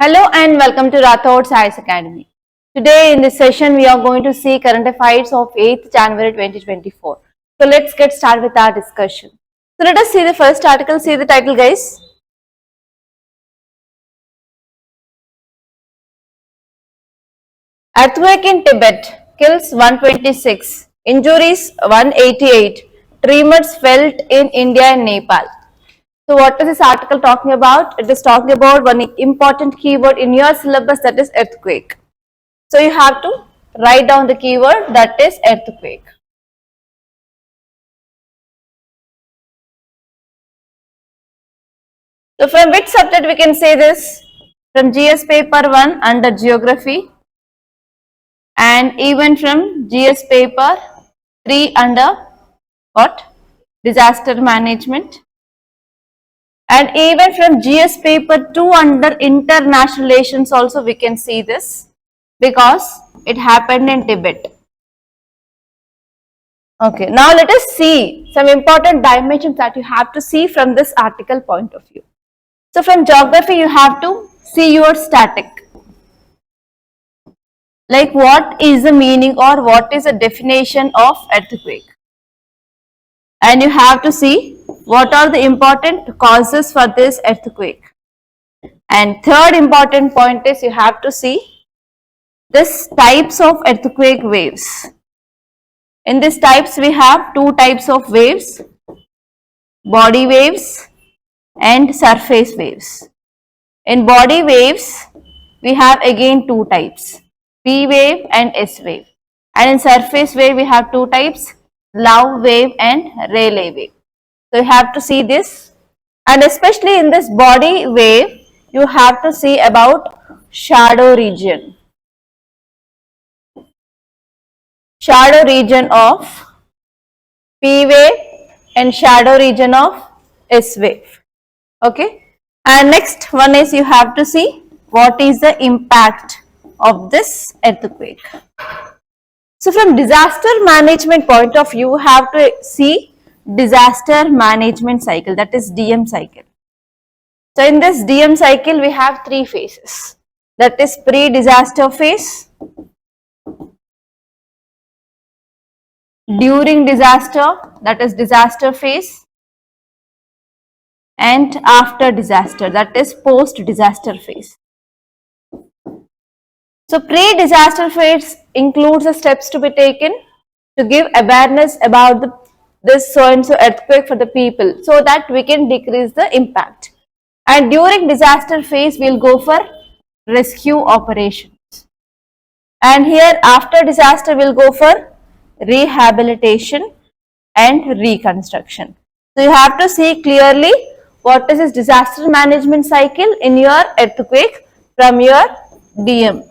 Hello and welcome to Rathod Science Academy. Today in this session we are going to see current affairs of 8th January 2024. So let's get started with our discussion. So let us see the first article, see the title guys. Earthquake in Tibet kills 126, injuries 188, tremors felt in India and Nepal. So what is this article talking about? It is talking about one important keyword in your syllabus, that is earthquake. So you have to write down the keyword, that is earthquake. So from which subject we can say this? From GS paper 1 under geography, and even from GS paper 3 under what? Disaster management, and even from GS paper 2 under international relations also we can see this, because it happened in Tibet. Okay, now let us see some important dimensions that you have to see from this article point of view. So from geography you have to see your static. Like what is the meaning or what is the definition of earthquake? And you have to see what are the important causes for this earthquake. And third important point is you have to see this types of earthquake waves. In these types we have two types of waves, body waves and surface waves. In body waves we have again two types, P wave and S wave, and in surface wave we have two types, Love wave and Rayleigh wave. So you have to see this, and especially in this body wave you have to see about shadow region of P wave and shadow region of S wave. Okay, and next one is you have to see what is the impact of this earthquake. So from disaster management point of view, you have to see disaster management cycle, that is DM cycle. So in this DM cycle we have three phases, that is pre-disaster phase, during disaster, that is disaster phase, and after disaster, that is post-disaster phase. So pre-disaster phase includes the steps to be taken to give awareness about this so and so earthquake for the people, so that we can decrease the impact. And during disaster phase we will go for rescue operations. And here after disaster we will go for rehabilitation and reconstruction. So you have to see clearly what is this disaster management cycle in your earthquake from your DM.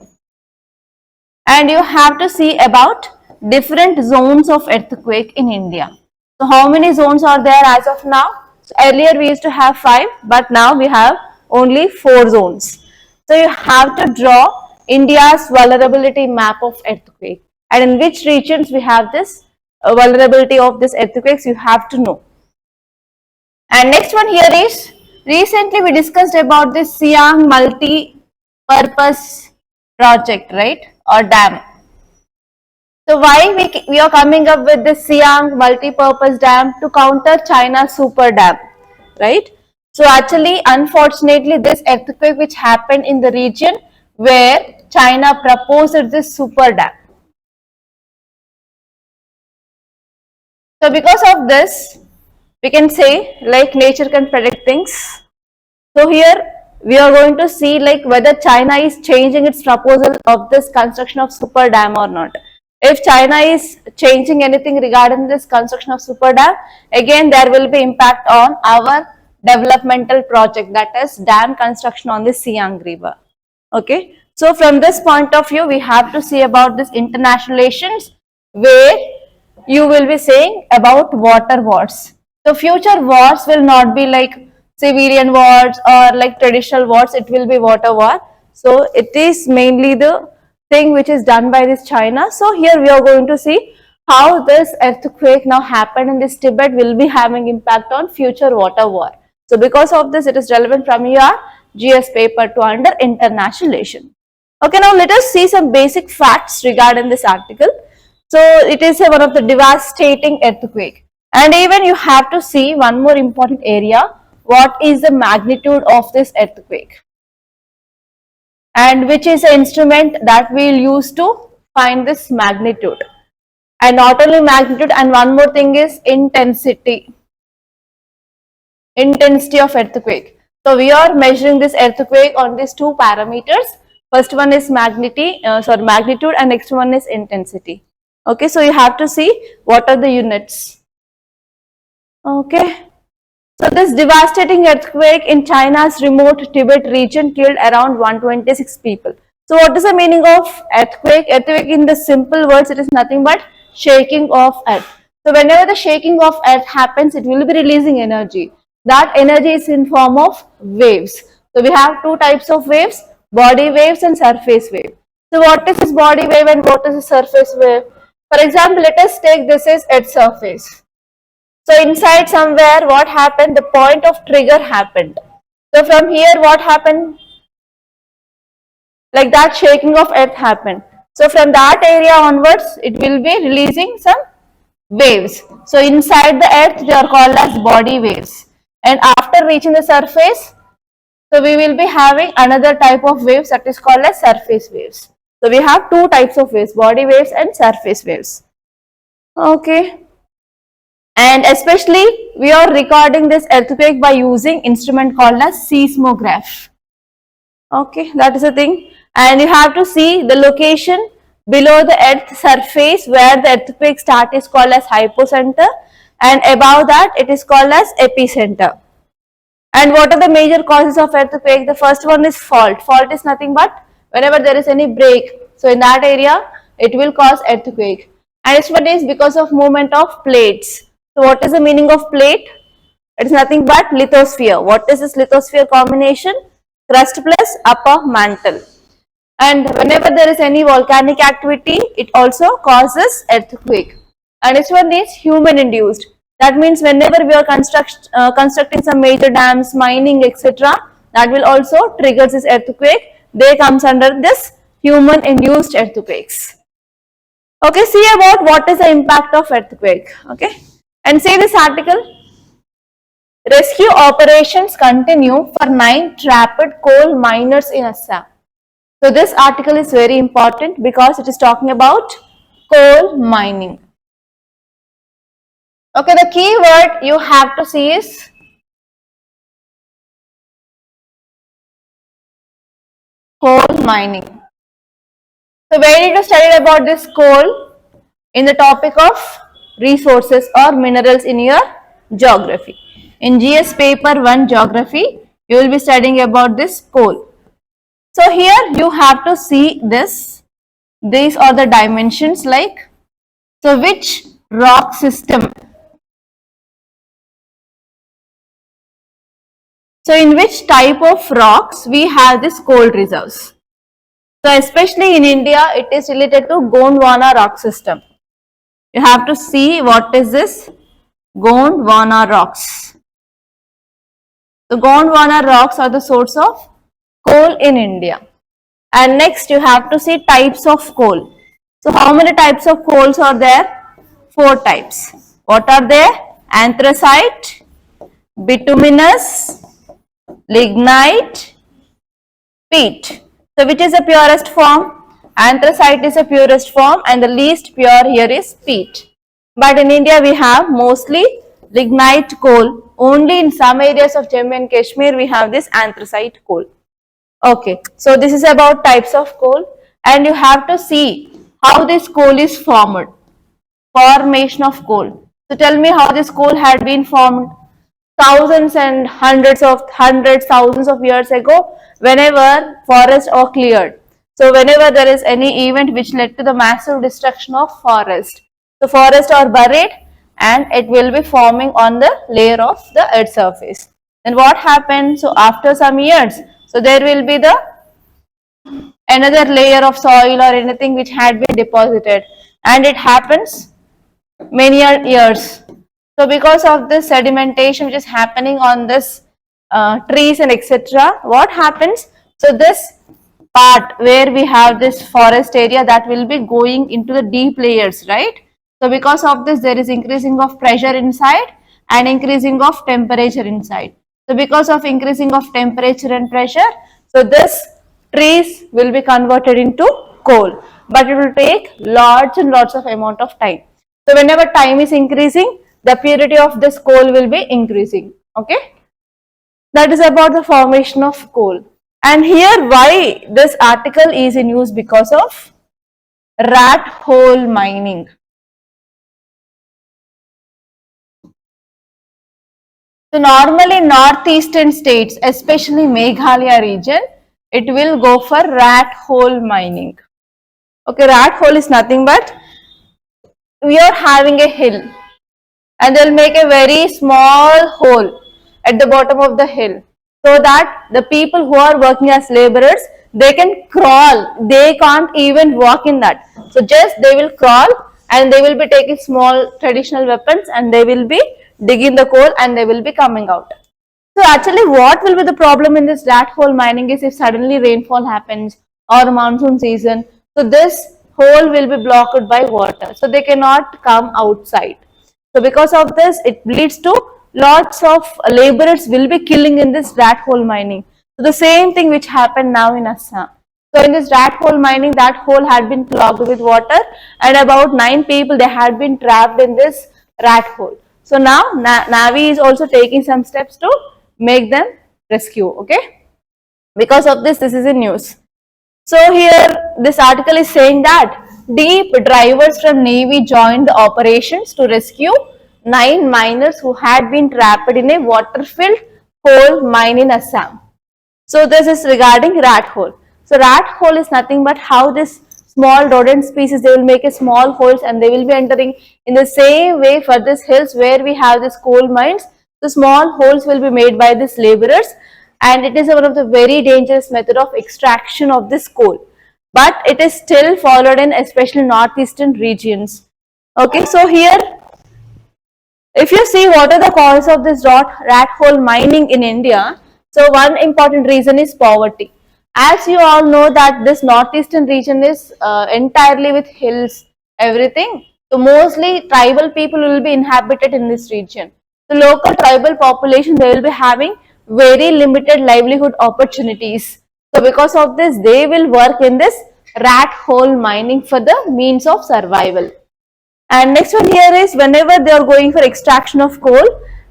And you have to see about different zones of earthquake in India. So how many zones are there as of now? So earlier we used to have 5, but now we have only 4 zones. So you have to draw India's vulnerability map of earthquake, and in which regions we have this vulnerability of this earthquakes you have to know. And next one here is, recently we discussed about this Siang multi-purpose project, right, or dam. So why we are coming up with this Siang multi-purpose dam? To counter China's super dam, right? So actually unfortunately this earthquake which happened in the region where China proposed this super dam. So because of this we can say like nature can predict things. So here we are going to see like whether China is changing its proposal of this construction of super dam or not. If China is changing anything regarding this construction of super dam, again there will be impact on our developmental project, that is dam construction on the Siang river. Okay, so from this point of view we have to see about this international relations, where you will be saying about water wars. So future wars will not be like civilian wars or like traditional wars, it will be water war. So it is mainly the thing which is done by this China. So here we are going to see how this earthquake now happened in this Tibet will be having impact on future water war. So because of this it is relevant from your GS paper 2 under international relation. Okay, now let us see some basic facts regarding this article. So it is one of the devastating earthquake, and even you have to see one more important area. What is the magnitude of this earthquake, and which is the instrument that we will use to find this magnitude? And not only magnitude, and one more thing is intensity of earthquake. So we are measuring this earthquake on these two parameters. First one is magnitude, and next one is intensity. Okay, so you have to see what are the units. Okay, so this devastating earthquake in China's remote Tibet region killed around 126 people. So what is the meaning of earthquake? Earthquake, in the simple words, it is nothing but shaking of earth. So whenever the shaking of earth happens, it will be releasing energy. That energy is in form of waves. So we have two types of waves, body waves and surface wave. So what is this body wave and what is the surface wave? For example, let us take this is Earth's surface. So inside somewhere what happened? The point of trigger happened. So from here what happened? Like that shaking of earth happened. So from that area onwards it will be releasing some waves. So inside the earth they are called as body waves. And after reaching the surface, so we will be having another type of waves that is called as surface waves. So we have two types of waves, body waves and surface waves. Okay. And especially we are recording this earthquake by using instrument called as seismograph. Okay, that is the thing. And you have to see the location below the earth surface where the earthquake start is called as hypocenter, and above that it is called as epicenter. And what are the major causes of earthquake? The first one is fault. Fault is nothing but whenever there is any break, so in that area it will cause earthquake. And next one is because of movement of plates. So what is the meaning of plate? It is nothing but lithosphere. What is this lithosphere combination? Crust plus upper mantle. And whenever there is any volcanic activity, it also causes earthquake. And next one is human induced. That means whenever we are constructing some major dams, mining, etc., that will also trigger this earthquake. They comes under this human induced earthquakes. Okay, see about what is the impact of earthquake. Okay, and see this article. Rescue operations continue for 9 trapped coal miners in Assam. So this article is very important because it is talking about coal mining. Okay, the key word you have to see is coal mining. So where did you study about this coal? In the topic of resources or minerals in your geography. In GS paper 1 geography, you will be studying about this coal. So here you have to see this. These are the dimensions like, so which rock system? So in which type of rocks we have this coal reserves? So especially in India, it is related to Gondwana rock system. You have to see what is this Gondwana rocks. The Gondwana rocks are the source of coal in India. And next you have to see types of coal. So how many types of coals are there? 4 types. What are they? Anthracite, bituminous, lignite, peat. So which is the purest form? Anthracite is the purest form and the least pure here is peat. But in India we have mostly lignite coal. Only in some areas of Jammu and Kashmir we have this anthracite coal. Okay, so this is about types of coal and you have to see how this coal is formed. Formation of coal. So tell me how this coal had been formed. Thousands and thousands of years ago, whenever forests are cleared. So whenever there is any event which led to the massive destruction of forest, the forests are buried and it will be forming on the layer of the earth surface. Then what happens? So after some years, so there will be the another layer of soil or anything which had been deposited, and it happens many years. So because of this sedimentation which is happening on this trees and etc. What happens? So this part where we have this forest area, that will be going into the deep layers, right? So because of this, there is increasing of pressure inside and increasing of temperature inside. So because of increasing of temperature and pressure, so this trees will be converted into coal, but it will take lots and lots of amount of time. So whenever time is increasing, the purity of this coal will be increasing. Okay, that is about the formation of coal. And here why this article is in use, because of rat hole mining. So normally northeastern states, especially Meghalaya region, it will go for rat hole mining. Okay, rat hole is nothing but we are having a hill and they'll make a very small hole at the bottom of the hill, so that the people who are working as laborers, they can crawl, they can't even walk in that. So just they will crawl and they will be taking small traditional weapons and they will be digging the coal and they will be coming out. So actually what will be the problem in this rat hole mining is, if suddenly rainfall happens or monsoon season, so this hole will be blocked by water, so they cannot come outside. So because of this, it leads to lots of laborers will be killing in this rat hole mining. So the same thing which happened now in Assam. So in this rat hole mining, that hole had been clogged with water and about 9 people, they had been trapped in this rat hole. So now Navy is also taking some steps to make them rescue. Okay, because of this is in news. So here this article is saying that deep divers from Navy joined the operations to rescue 9 miners who had been trapped in a water-filled coal mine in Assam. So this is regarding rat hole. So rat hole is nothing but how this small rodent species, they will make a small holes and they will be entering in the same way for this hills where we have this coal mines. The small holes will be made by these laborers, and it is one of the very dangerous method of extraction of this coal, but it is still followed in especially northeastern regions. Okay, so here if you see what are the causes of this rat hole mining in India, so one important reason is poverty. As you all know that this northeastern region is entirely with hills, everything. So mostly tribal people will be inhabited in this region. The local tribal population, they will be having very limited livelihood opportunities. So because of this, they will work in this rat hole mining for the means of survival. And next one here is, whenever they are going for extraction of coal,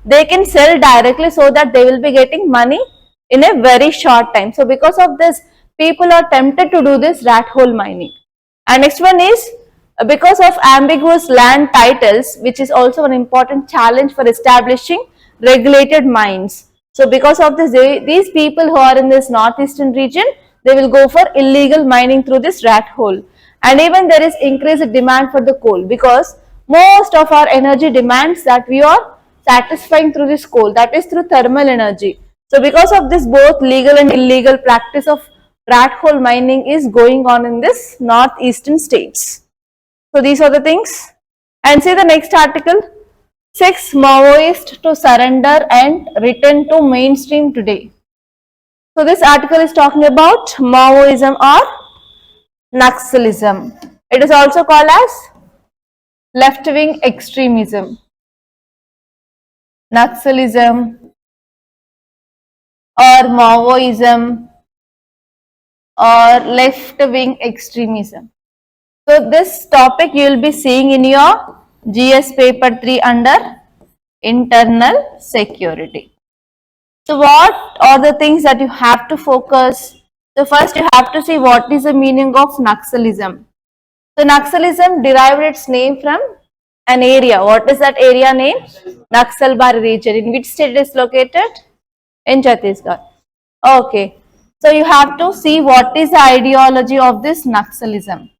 they can sell directly so that they will be getting money in a very short time. So because of this, people are tempted to do this rat hole mining. And next one is because of ambiguous land titles, which is also an important challenge for establishing regulated mines. So because of this, these people who are in this northeastern region, they will go for illegal mining through this rat hole. And even there is increased demand for the coal, because most of our energy demands that we are satisfying through this coal, that is through thermal energy. So because of this, both legal and illegal practice of rat hole mining is going on in this northeastern states. So these are the things. And see the next article, 6 Maoists to surrender and return to mainstream today. So this article is talking about Maoism or Naxalism. It is also called as left-wing extremism. Naxalism or Maoism or left-wing extremism. So this topic you will be seeing in your GS paper 3 under internal security. So what are the things that you have to focus? So first you have to see what is the meaning of Naxalism. So Naxalism derived its name from an area. What is that area name? Naxalbari region. In which state it is located? In Chhattisgarh. Okay. So you have to see what is the ideology of this Naxalism.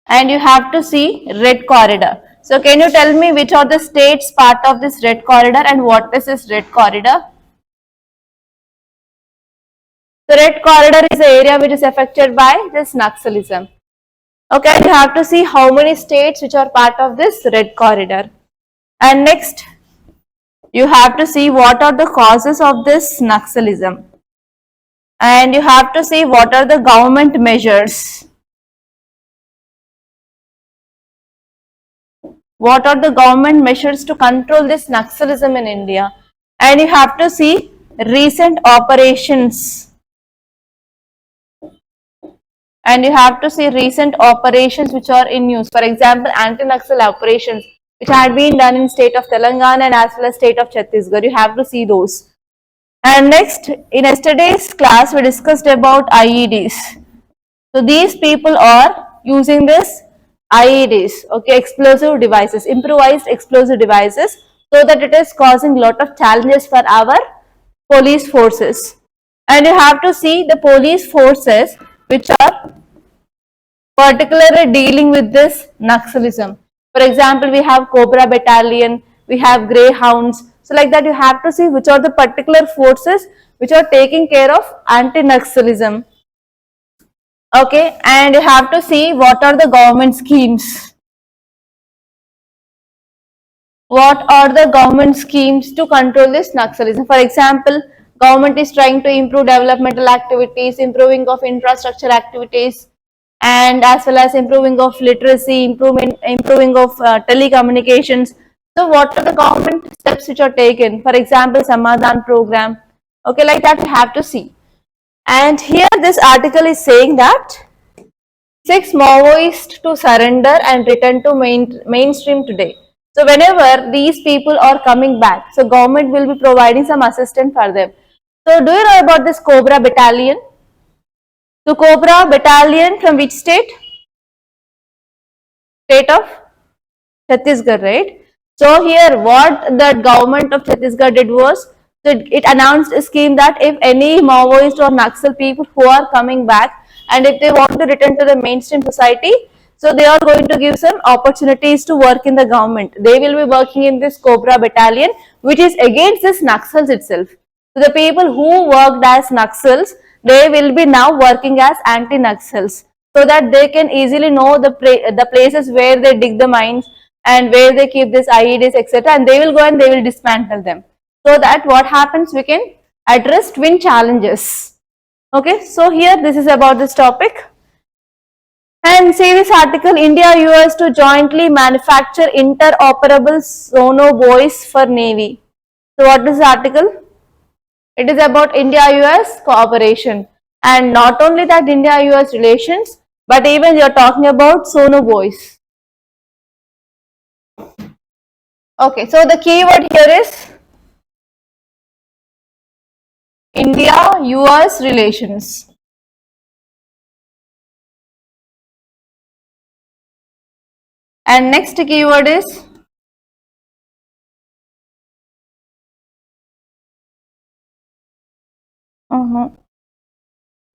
And you have to see Red Corridor. So can you tell me which are the states part of this Red Corridor and what is this Red Corridor? The Red Corridor is the area which is affected by this Naxalism. Okay, you have to see how many states which are part of this Red Corridor. And next, you have to see what are the causes of this Naxalism, and you have to see what are the government measures. What are the government measures to control this Naxalism in India? And you have to see recent operations. And you have to see recent operations which are in news. For example, anti-Naxal operations which had been done in state of Telangana and as well as state of Chhattisgarh. You have to see those. And next, in yesterday's class, we discussed about IEDs. So these people are using this IEDs, okay, explosive devices, improvised explosive devices, so that it is causing lot of challenges for our police forces. And you have to see the police forces which are particularly dealing with this Naxalism. For example, we have Cobra Battalion, we have Greyhounds. So like that, you have to see which are the particular forces which are taking care of anti-Naxalism. Okay, and you have to see what are the government schemes. What are the government schemes to control this Naxalism? For example, government is trying to improve developmental activities, improving of infrastructure activities, and as well as improving of literacy, improving of telecommunications. So what are the government steps which are taken? For example, Samadhan program. Okay, like that you have to see. And here this article is saying that 6 Maoists to surrender and return to mainstream today. So whenever these people are coming back, so government will be providing some assistance for them. So do you know about this Cobra Battalion? So Cobra Battalion from which state? State of Chhattisgarh, right? So here what the government of Chhattisgarh did was, so it announced a scheme that if any Maoist or Naxal people who are coming back and if they want to return to the mainstream society, so they are going to give some opportunities to work in the government. They will be working in this Cobra Battalion which is against this Naxals itself. So the people who worked as Naxals, they will be now working as anti-Naxals, so that they can easily know the places where they dig the mines and where they keep this IEDs, etc. And they will go and they will dismantle them. So that what happens, we can address twin challenges. Okay, so here this is about this topic. And see this article, India US to jointly manufacture interoperable sonobuoys for Navy. So what is the article? It is about India-US cooperation, and not only that India-US relations, but even you are talking about sonobuoys. Okay, so the keyword here is India-US relations. And next keyword is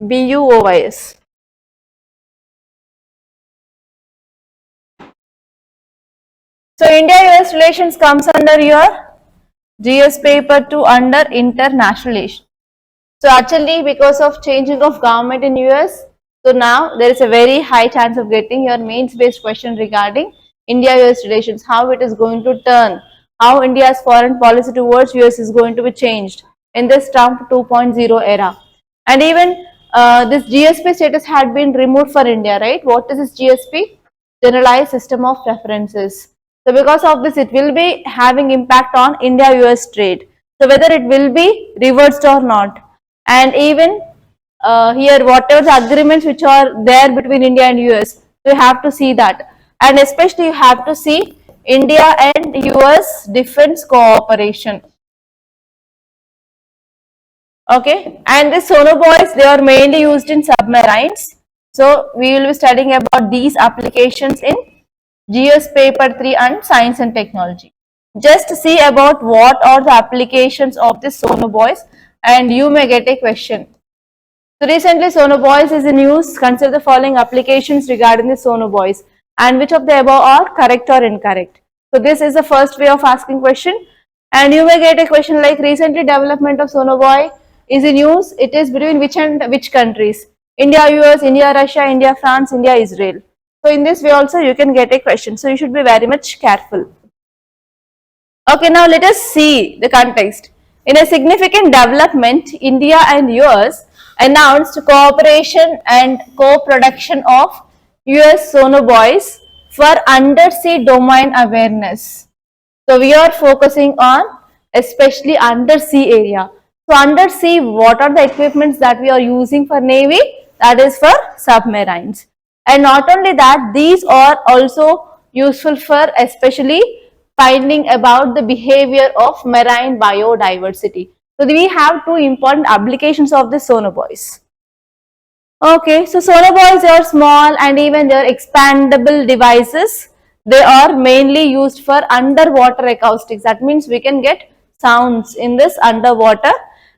BUOYS. So India-US relations comes under your GS paper 2 under international relations. So actually, because of changing of government in US, so now there is a very high chance of getting your mains based question regarding India-US relations, how it is going to turn, how India's foreign policy towards US is going to be changed in this Trump 2.0 era. And even this GSP status had been removed for India, right? What is this GSP? Generalized System of Preferences. So because of this, it will be having impact on India-US trade. So whether it will be reversed or not. And even here whatever the agreements which are there between India and US, you have to see that, and especially you have to see India and US defense cooperation. Okay, and the sonobuoys, they are mainly used in submarines, so we will be studying about these applications in GS paper 3 and science and technology. Just see about what are the applications of the sonobuoys and you may get a question. So recently sonobuoys is in use. Consider the following applications regarding the sonobuoys and which of the above are correct or incorrect. So this is the first way of asking question, and you may get a question like recently development of sonobuoy is in use. It is between which and which countries? India, US, India, Russia, India, France, India, Israel. So in this way also you can get a question. So you should be very much careful. Okay, now let us see the context. In a significant development, India and US announced cooperation and co-production of US sonobuoys for undersea domain awareness. So we are focusing on especially undersea area. So undersea, what are the equipments that we are using for Navy? That is for submarines. And not only that, these are also useful for especially finding about the behavior of marine biodiversity. So we have two important applications of the sonobuoys. Okay, so sonobuoys are small and even they are expandable devices. They are mainly used for underwater acoustics. That means we can get sounds in this underwater,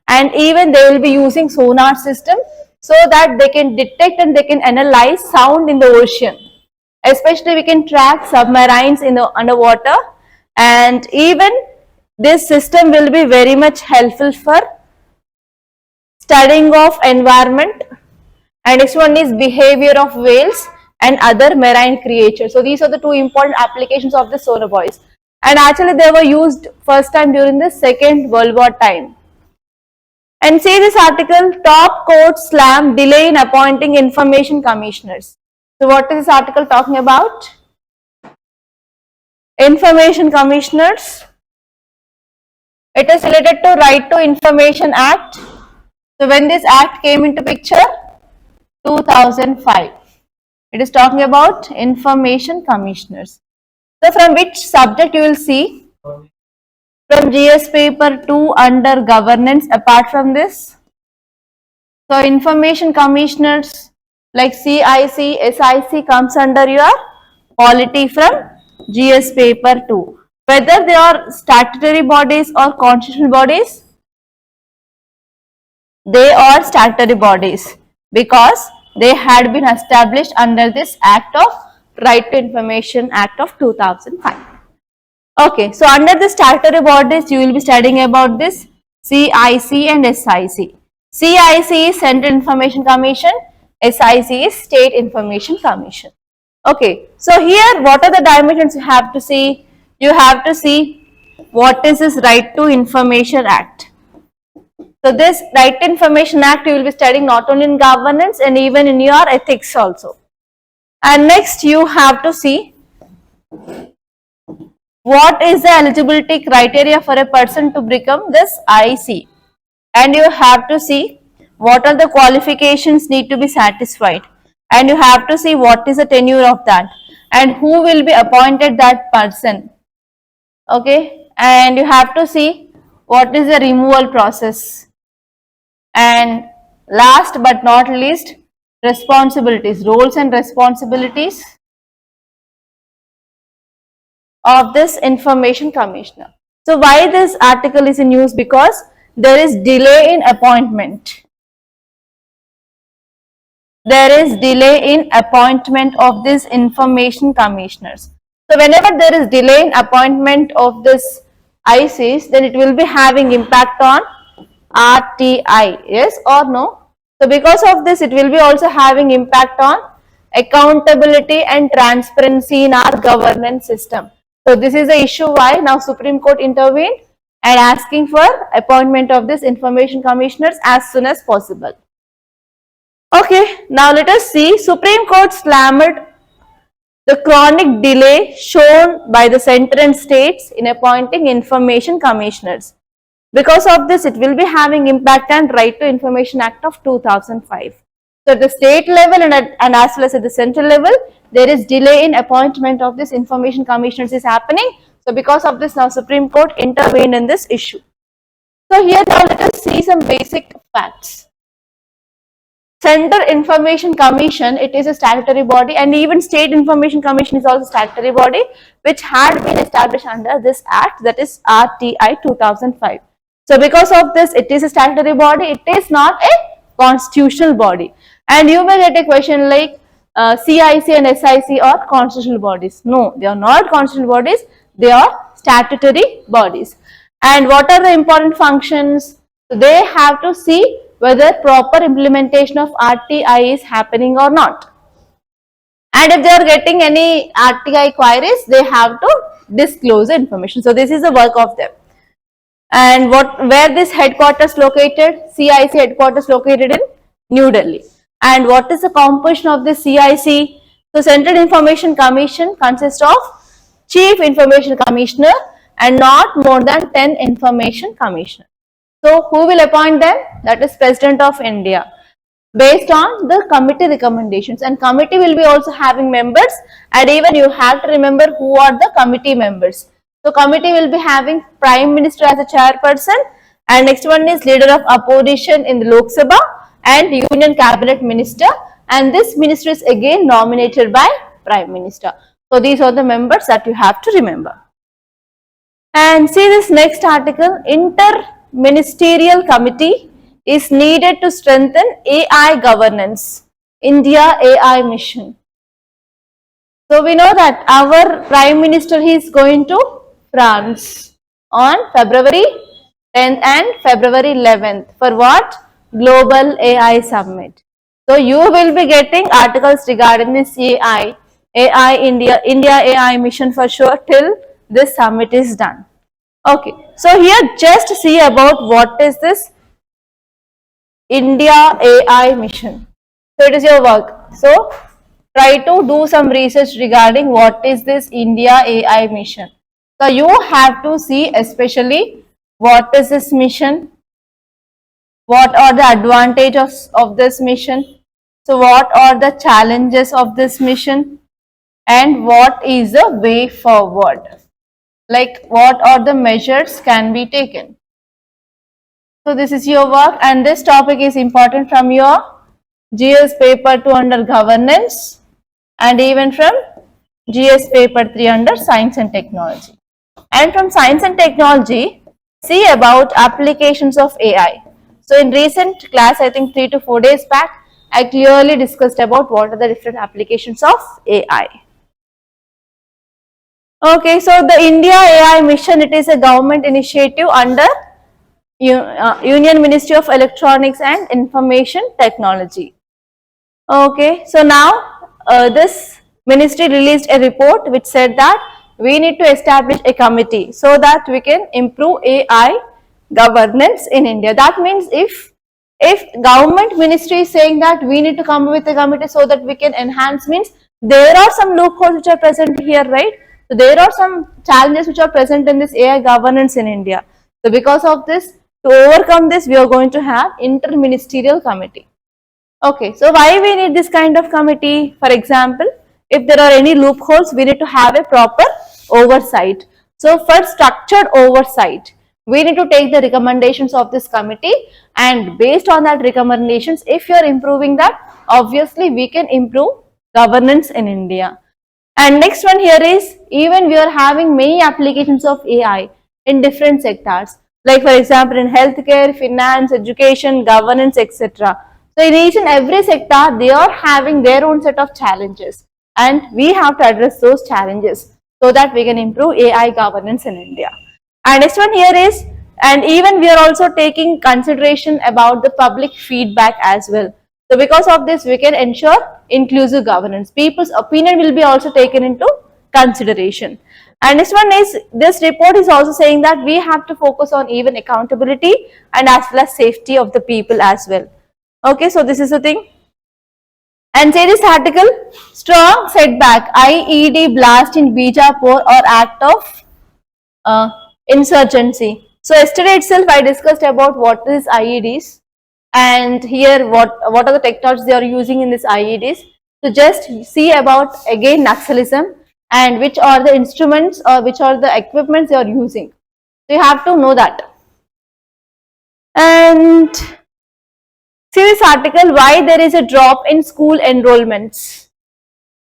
and even they will be using sonar system so that they can detect and they can analyze sound in the ocean. Especially we can track submarines in the underwater, and even this system will be very much helpful for studying of environment. And next one is behavior of whales and other marine creatures. So these are the two important applications of the sonobuoys. And actually they were used first time during the Second World War time. And see this article, top court slam delay in appointing information commissioners. So what is this article talking about? Information commissioners. It is related to Right to Information Act. So when this act came into picture? 2005. It is talking about information commissioners. So from which subject you will see? From GS paper 2 under governance. Apart from this, so information commissioners like CIC, SIC comes under your polity from GS paper 2. Whether they are statutory bodies or constitutional bodies, they are statutory bodies because they had been established under this Act of Right to Information Act of 2005. Okay, so under the statutory bodies, you will be studying about this CIC and SIC. CIC is Central Information Commission, SIC is State Information Commission. Okay, so here what are the dimensions you have to see? You have to see what is this Right to Information Act. So this Right to Information Act you will be studying not only in governance and even in your ethics also. And next you have to see what is the eligibility criteria for a person to become this IC. And you have to see what are the qualifications need to be satisfied. And you have to see what is the tenure of that and who will be appointed that person. Okay, and you have to see what is the removal process. And last but not least, responsibilities, roles and responsibilities of this information commissioner. So why this article is in news? Because there is delay in appointment. There is delay in appointment of these information commissioners. So whenever there is delay in appointment of this ICs, then it will be having impact on RTI, yes or no? So because of this, it will be also having impact on accountability and transparency in our governance system. So this is the issue why now Supreme Court intervened and asking for appointment of this information commissioners as soon as possible. Okay, now let us see. Supreme Court slammed the chronic delay shown by the center and states in appointing information commissioners. Because of this, it will be having impact on Right to Information Act of 2005. So at the state level and as well as at the central level, there is delay in appointment of this information commissioners is happening. So because of this, now Supreme Court intervened in this issue. So here now let us see some basic facts. Central Information Commission, it is a statutory body, and even State Information Commission is also a statutory body which had been established under this act, that is RTI 2005. So because of this, it is a statutory body, it is not a constitutional body. And you may get a question like CIC and SIC are constitutional bodies. No, they are not constitutional bodies, they are statutory bodies. And what are the important functions? So they have to see whether proper implementation of RTI is happening or not. And if they are getting any RTI queries, they have to disclose the information. So this is the work of them. And where this headquarters located? CIC headquarters located in New Delhi. And what is the composition of the CIC? So Central Information Commission consists of Chief Information Commissioner and not more than 10 Information Commissioners. So who will appoint them? That is President of India, based on the committee recommendations, and committee will be also having members, and even you have to remember who are the committee members. So committee will be having Prime Minister as a chairperson, and next one is leader of opposition in the Lok Sabha and Union Cabinet Minister, and this minister is again nominated by Prime Minister. So these are the members that you have to remember. And see this next article, Inter-Ministerial Committee is needed to strengthen AI governance, India AI mission. So we know that our Prime Minister, he is going to France on February 10th and February 11th for what? Global AI Summit. So you will be getting articles regarding this AI India AI mission for sure till this summit is done. Okay, so here just see about what is this India AI mission. So it is your work. So try to do some research regarding what is this India AI mission. So you have to see especially what is this mission, what are the advantages of this mission, so what are the challenges of this mission, and what is the way forward, like what are the measures can be taken. So this is your work, and this topic is important from your GS paper 2 under governance and even from GS paper 3 under science and technology. And from science and technology, see about applications of AI. So in recent class, I think 3 to 4 days back, I clearly discussed about what are the different applications of AI. Okay, so the India AI mission, it is a government initiative under Union Ministry of Electronics and Information Technology. Okay, so now this ministry released a report which said that we need to establish a committee so that we can improve AI governance in India. That means if government ministry is saying that we need to come up with a committee so that we can enhance, means there are some loopholes which are present here, right? So there are some challenges which are present in this AI governance in India. So because of this, to overcome this, we are going to have inter-ministerial committee. Okay, so why we need this kind of committee? For example, if there are any loopholes, we need to have a proper oversight. So for structured oversight, we need to take the recommendations of this committee, and based on that recommendations, if you are improving that, obviously we can improve governance in India. And next one here is, even we are having many applications of AI in different sectors, like for example in healthcare, finance, education, governance, etc. So in each and every sector, they are having their own set of challenges, and we have to address those challenges so that we can improve AI governance in India. And next one here is, and even we are also taking consideration about the public feedback as well. So because of this, we can ensure inclusive governance. People's opinion will be also taken into consideration. And next one is, this report is also saying that we have to focus on even accountability and as well as safety of the people as well. Okay, so this is the thing. And say this article, strong setback, IED blast in Bijapur or act of insurgency. So yesterday itself I discussed about what is IEDs, and here what are the technologies they are using in this IEDs. So just see about again Naxalism and which are the instruments or which are the equipments they are using. So you have to know that. And see this article, why there is a drop in school enrollments.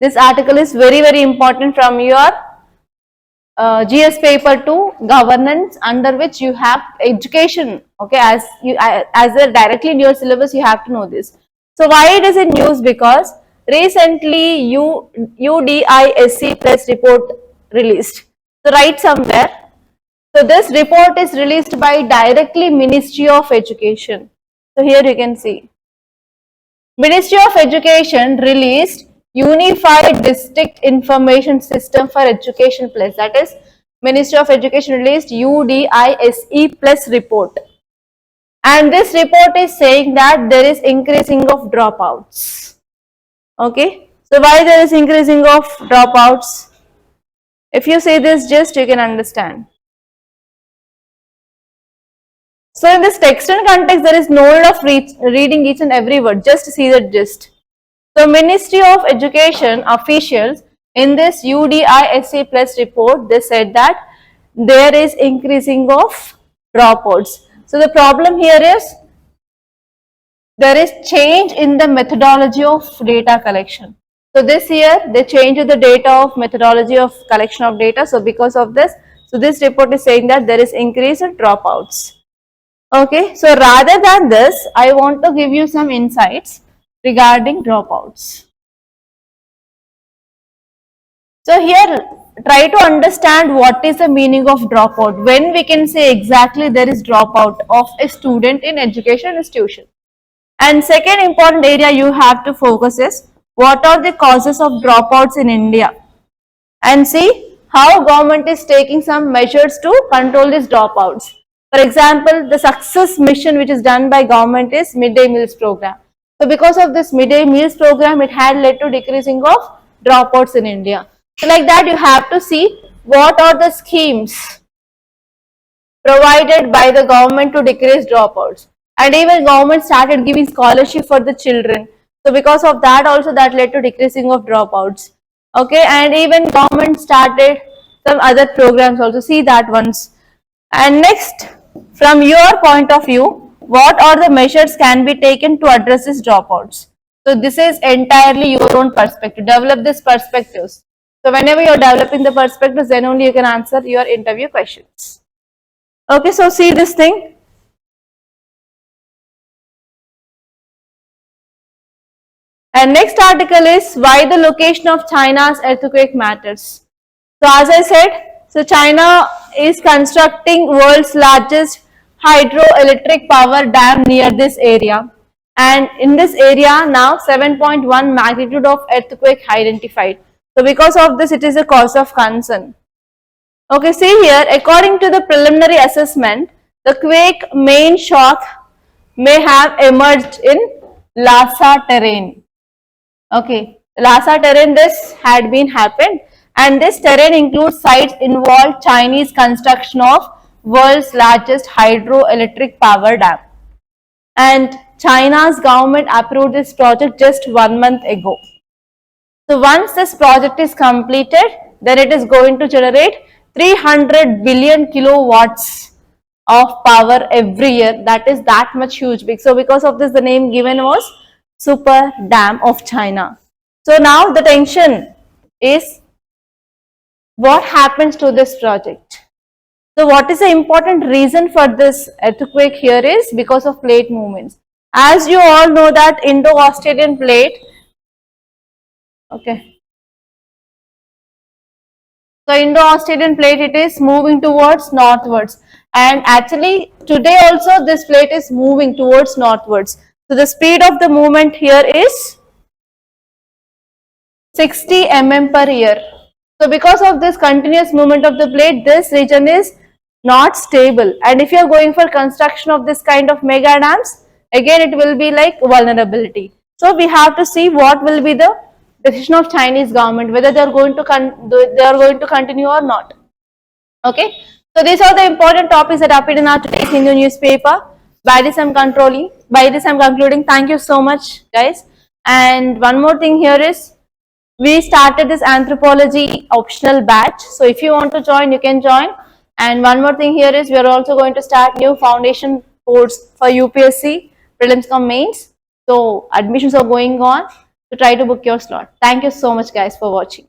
This article is very important from your GS paper 2 governance, under which you have education. Okay, as a directly in your syllabus you have to know this. So why it is in news? Because recently UDISC press report released. So write somewhere. So this report is released by directly Ministry of Education. So here you can see Ministry of Education released Unified District Information System for Education Plus, that is Ministry of Education released UDISE plus report. And this report is saying that there is increasing of dropouts. Okay. So why there is increasing of dropouts? If you see this gist, you can understand. So in this text and context, there is no need of reading each and every word. Just see the gist. So Ministry of Education officials in this UDISE plus report, they said that there is increasing of dropouts. So the problem here is there is change in the methodology of data collection. So this year they changed the data of methodology of collection of data. So because of this, so this report is saying that there is increase in dropouts. Okay, so rather than this, I want to give you some insights regarding dropouts. So here, try to understand what is the meaning of dropout. When we can say exactly there is dropout of a student in education institution. And second important area you have to focus is what are the causes of dropouts in India, and see how government is taking some measures to control these dropouts. For example, the success mission which is done by government is midday meals program. So because of this midday meals program, it had led to decreasing of dropouts in India. So like that, you have to see what are the schemes provided by the government to decrease dropouts. And even government started giving scholarship for the children. So because of that also, that led to decreasing of dropouts. Okay, and even government started some other programs also. See that once. And next, from your point of view, what are the measures can be taken to address these dropouts? So this is entirely your own perspective. Develop these perspectives. So whenever you're developing the perspectives, then only you can answer your interview questions. Okay, so see this thing. And next article is why the location of China's earthquake matters. So as I said, so China is constructing world's largest hydroelectric power dam near this area. And in this area now 7.1 magnitude of earthquake identified. So because of this, it is a cause of concern. Okay, see here, according to the preliminary assessment, the quake main shock may have emerged in Lhasa terrain. Okay, Lhasa terrain, this had been happened, and this terrain includes sites involved Chinese construction of world's largest hydroelectric power dam. And China's government approved this project just 1 month ago. So once this project is completed, then it is going to generate 300 billion kilowatts of power every year. That is that much huge big. So because of this, the name given was Super Dam of China. So now the tension is what happens to this project. So what is the important reason for this earthquake here is because of plate movements. As you all know that Indo-Australian plate, okay. So Indo-Australian plate, it is moving towards northwards, and actually today also this plate is moving towards northwards. So the speed of the movement here is 60 mm per year. So because of this continuous movement of the plate, this region is not stable, and if you are going for construction of this kind of mega dams, again it will be like vulnerability. So we have to see what will be the decision of Chinese government, whether they are going to continue or not. Okay, so these are the important topics that appeared in our today's Hindu newspaper. By this I'm concluding. Thank you so much, guys. And one more thing here is, we started this anthropology optional batch. So if you want to join, you can join. And one more thing here is, we are also going to start new foundation course for UPSC prelims cum mains. So admissions are going on. So try to book your slot. Thank you so much, guys, for watching.